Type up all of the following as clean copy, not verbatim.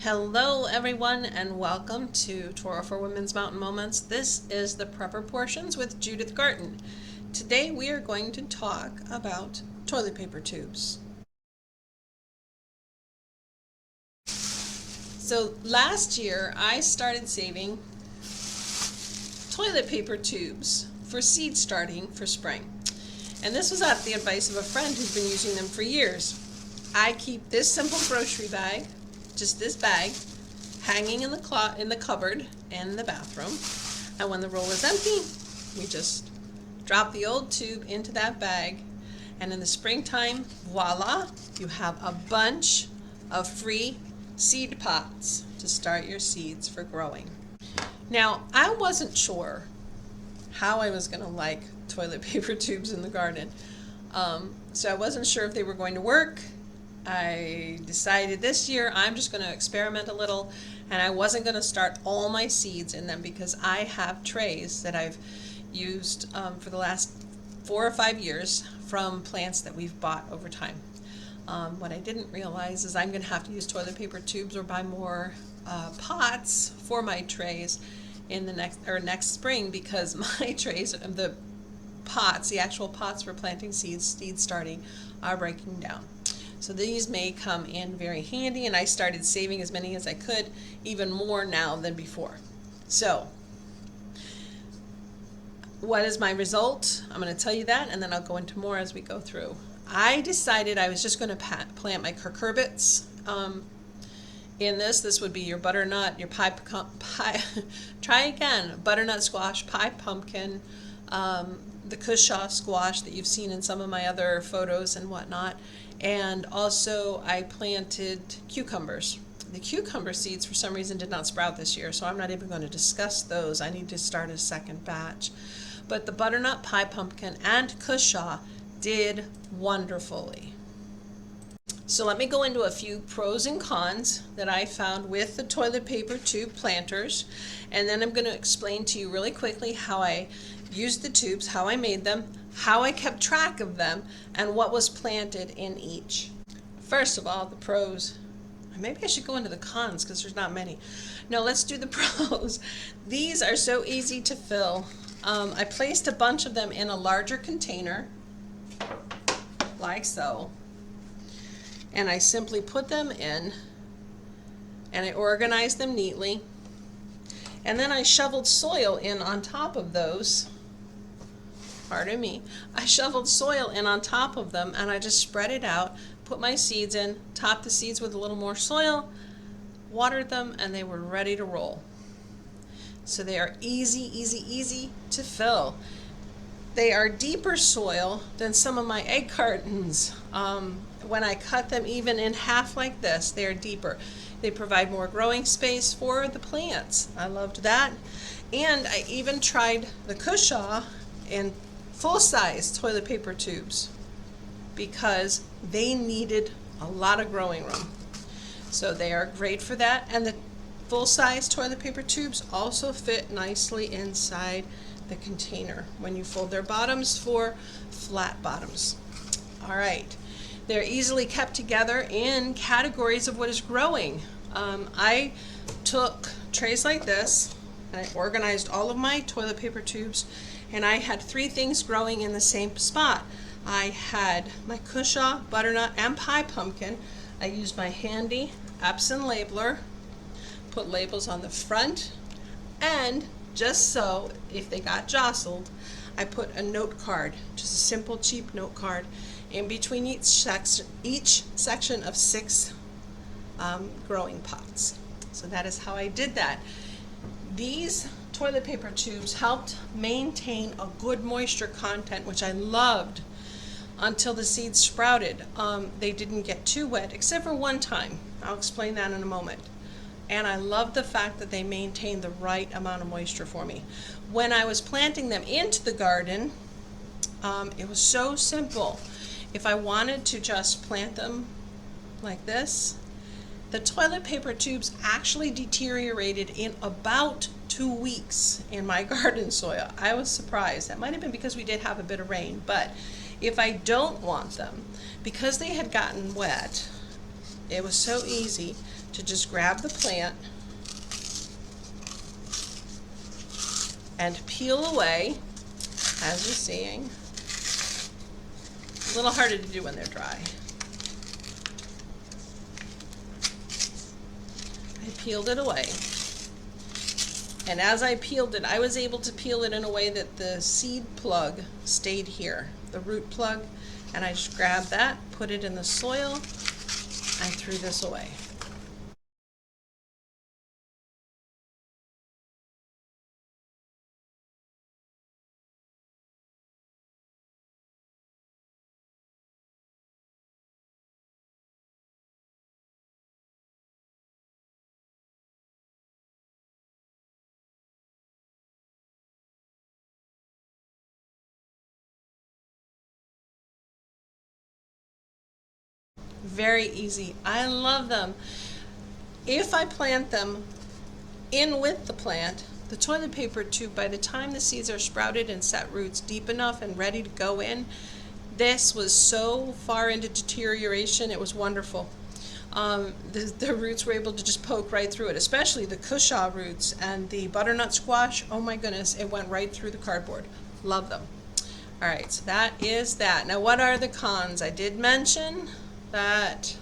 Hello everyone and welcome to Torah for Women's Mountain Moments. This is the Prepper Portions with Judith Garten. Today we are going to talk about toilet paper tubes. So last year I started saving toilet paper tubes for seed starting for spring. And this was at the advice of a friend who's been using them for years. I keep this simple grocery bag, just this bag, hanging in the cupboard in the bathroom. And when the roll is empty, we just drop the old tube into that bag. And in the springtime, voila, you have a bunch of free seed pots to start your seeds for growing. Now, I wasn't sure how I was going to like toilet paper tubes in the garden. So I wasn't sure if they were going to work. I decided this year I'm just going to experiment a little, and I wasn't going to start all my seeds in them because I have trays that I've used for the last 4 or 5 years from plants that we've bought over time. What I didn't realize is I'm going to have to use toilet paper tubes or buy more pots for my trays in the next spring, because my trays, the actual pots for planting seeds starting, are breaking down. So these may come in very handy, and I started saving as many as I could, even more now than before. So what is my result? I'm going to tell you that, and then I'll go into more as we go through. I decided I was just going to plant my cucurbits in this. This would be your butternut, your butternut squash, pie pumpkin, the cushaw squash that you've seen in some of my other photos and whatnot. And also I planted cucumbers. The cucumber seeds for some reason did not sprout this year, so I'm not even going to discuss those. I need to start a second batch. But the butternut, pie pumpkin, and cushaw did wonderfully. So let me go into a few pros and cons that I found with the toilet paper tube planters, and then I'm going to explain to you really quickly how I used the tubes, how I made them, how I kept track of them, and what was planted in each. First of all, the pros. Maybe I should go into the cons because there's not many. No, let's do the pros. These are so easy to fill. I placed a bunch of them in a larger container, like so. And I simply put them in, and I organized them neatly. And then I shoveled soil in on top of those. Pardon me. I shoveled soil in on top of them, and I just spread it out, put my seeds in, topped the seeds with a little more soil, watered them, and they were ready to roll. So they are easy to fill. They are deeper soil than some of my egg cartons. When I cut them even in half like this, they are deeper. They provide more growing space for the plants. I loved that. And I even tried the cushaw in full-size toilet paper tubes because they needed a lot of growing room. So they are great for that. And the full-size toilet paper tubes also fit nicely inside the container when you fold their bottoms for flat bottoms. All right. They're easily kept together in categories of what is growing. I took trays like this, and I organized all of my toilet paper tubes, and I had 3 things growing in the same spot. I had my cushaw, butternut, and pie pumpkin. I used my handy Epson labeler, put labels on the front, and just so if they got jostled, I put a note card, just a simple cheap note card, in between each section of 6 growing pots. So that is how I did that. These toilet paper tubes helped maintain a good moisture content, which I loved until the seeds sprouted. They didn't get too wet, except for one time. I'll explain that in a moment. And I love the fact that they maintained the right amount of moisture for me. When I was planting them into the garden, it was so simple. If I wanted to just plant them like this, the toilet paper tubes actually deteriorated in about 2 weeks in my garden soil. I was surprised. That might have been because we did have a bit of rain, but if I don't want them, because they had gotten wet, it was so easy to just grab the plant and peel away, as you're seeing. A little harder to do when they're dry. I peeled it away. And as I peeled it, I was able to peel it in a way that the seed plug stayed here, the root plug. And I just grabbed that, put it in the soil, and threw this away. Very easy. I love them. If I plant them in with the plant, the toilet paper tube, by the time the seeds are sprouted and set roots deep enough and ready to go in, this was so far into deterioration, it was wonderful. The roots were able to just poke right through it, especially the cushaw roots and the butternut squash. Oh my goodness, it went right through the cardboard. Love them. All right, so that is that. Now, what are the cons? I did mention that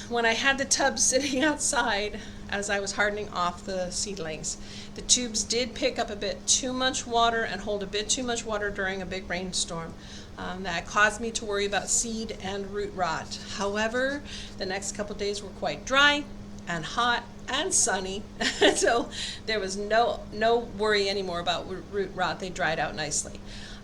when I had the tub sitting outside as I was hardening off the seedlings, the tubes did pick up a bit too much water and hold a bit too much water during a big rainstorm. That caused me to worry about seed and root rot. However, the next couple days were quite dry and hot and sunny, so there was no worry anymore about root rot. They dried out nicely.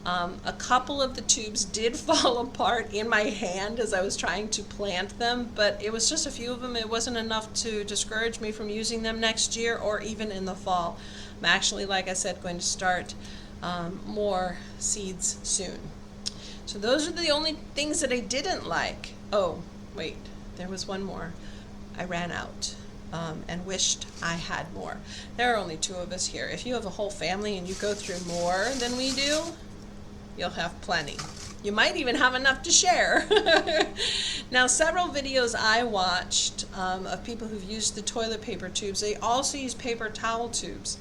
A couple of the tubes did fall apart in my hand as I was trying to plant them, but it was just a few of them. It wasn't enough to discourage me from using them next year or even in the fall. I'm actually, like I said, going to start more seeds soon. So those are the only things that I didn't like. Oh, wait, there was one more. I ran out and wished I had more. There are only 2 of us here. If you have a whole family and you go through more than we do, you'll have plenty. You might even have enough to share. Now, several videos I watched of people who've used the toilet paper tubes, they also use paper towel tubes.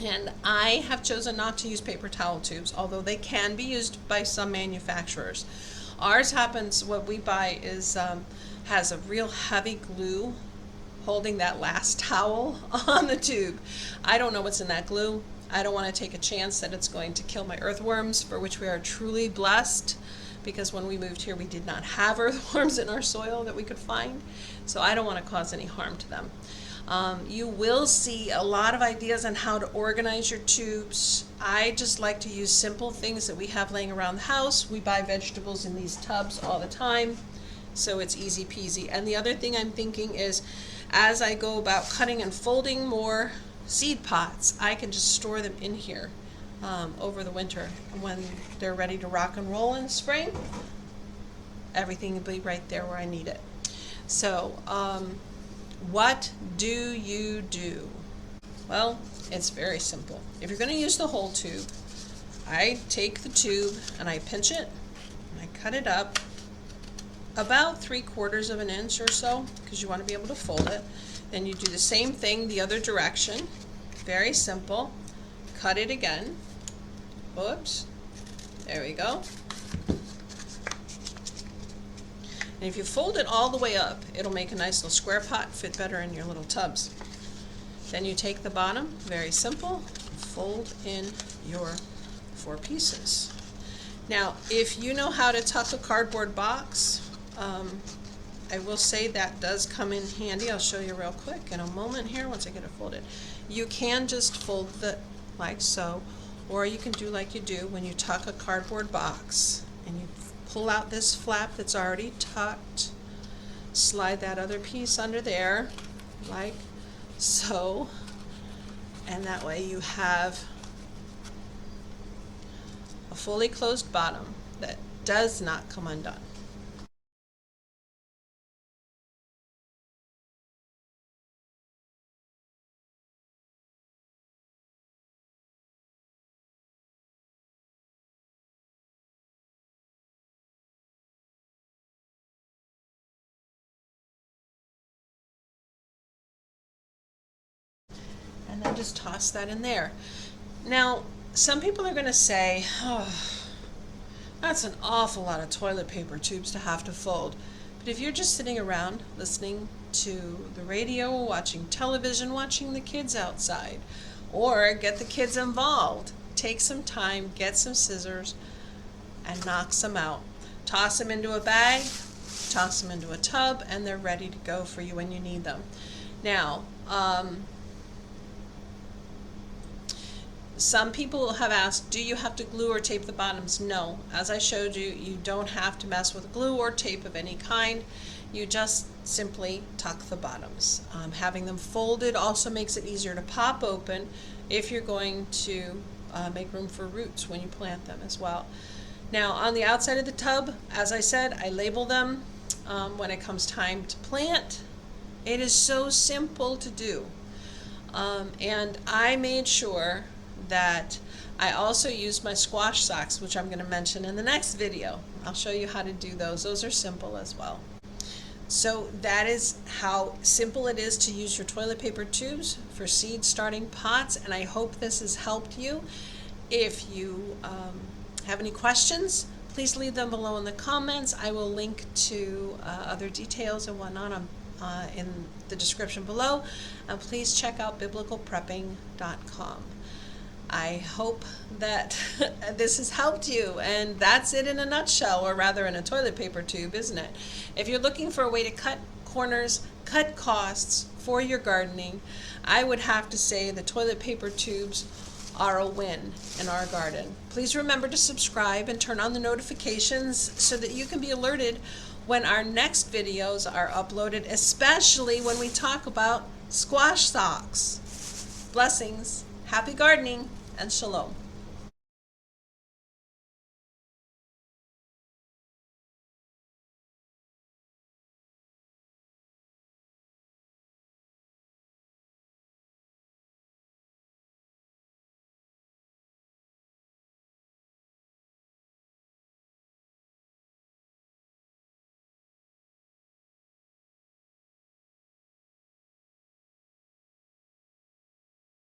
And I have chosen not to use paper towel tubes, although they can be used by some manufacturers. Ours happens, what we buy is has a real heavy glue holding that last towel on the tube. I don't know what's in that glue. I don't want to take a chance that it's going to kill my earthworms, for which we are truly blessed, because when we moved here we did not have earthworms in our soil that we could find. So I don't want to cause any harm to them. You will see a lot of ideas on how to organize your tubes. I just like to use simple things that we have laying around the house. We buy vegetables in these tubs all the time, so it's easy peasy. And the other thing I'm thinking is, as I go about cutting and folding more seed pots, I can just store them in here over the winter. When they're ready to rock and roll in spring, everything will be right there where I need it. So what do you do? Well, it's very simple. If you're going to use the whole tube, I take the tube and I pinch it and I cut it up about 3/4 of an inch or so, because you want to be able to fold it. Then you do the same thing the other direction. Very simple. Cut it again. Oops. There we go. And if you fold it all the way up, it'll make a nice little square pot, fit better in your little tubs. Then you take the bottom, very simple, fold in your 4 pieces. Now, if you know how to tuck a cardboard box, I will say that does come in handy. I'll show you real quick in a moment here once I get it folded. You can just fold it like so, or you can do like you do when you tuck a cardboard box, and you pull out this flap that's already tucked, slide that other piece under there like so, and that way you have a fully closed bottom that does not come undone. just toss that in there. Now, some people are going to say, oh, that's an awful lot of toilet paper tubes to have to fold. But if you're just sitting around listening to the radio, watching television, watching the kids outside, or get the kids involved, take some time, get some scissors, and knock some out. Toss them into a bag, toss them into a tub, and they're ready to go for you when you need them. Now, some people have asked, do you have to glue or tape the bottoms? No. As I showed you, you don't have to mess with glue or tape of any kind. You just simply tuck the bottoms. Having them folded also makes it easier to pop open if you're going to make room for roots when you plant them as well. Now, on the outside of the tub, as I said, I label them when it comes time to plant. It is so simple to do. And I made sure that I also used my squash socks, which I'm going to mention in the next video. I'll show you how to do those. Those are simple as well. So that is how simple it is to use your toilet paper tubes for seed starting pots, and I hope this has helped you. If you have any questions, please leave them below in the comments. I will link to other details and whatnot in the description below. And please check out biblicalprepping.com. I hope that this has helped you, and that's it in a nutshell, or rather in a toilet paper tube, isn't it? If you're looking for a way to cut corners, cut costs for your gardening, I would have to say the toilet paper tubes are a win in our garden. Please remember to subscribe and turn on the notifications so that you can be alerted when our next videos are uploaded, especially when we talk about squash socks. Blessings, happy gardening, and shalom.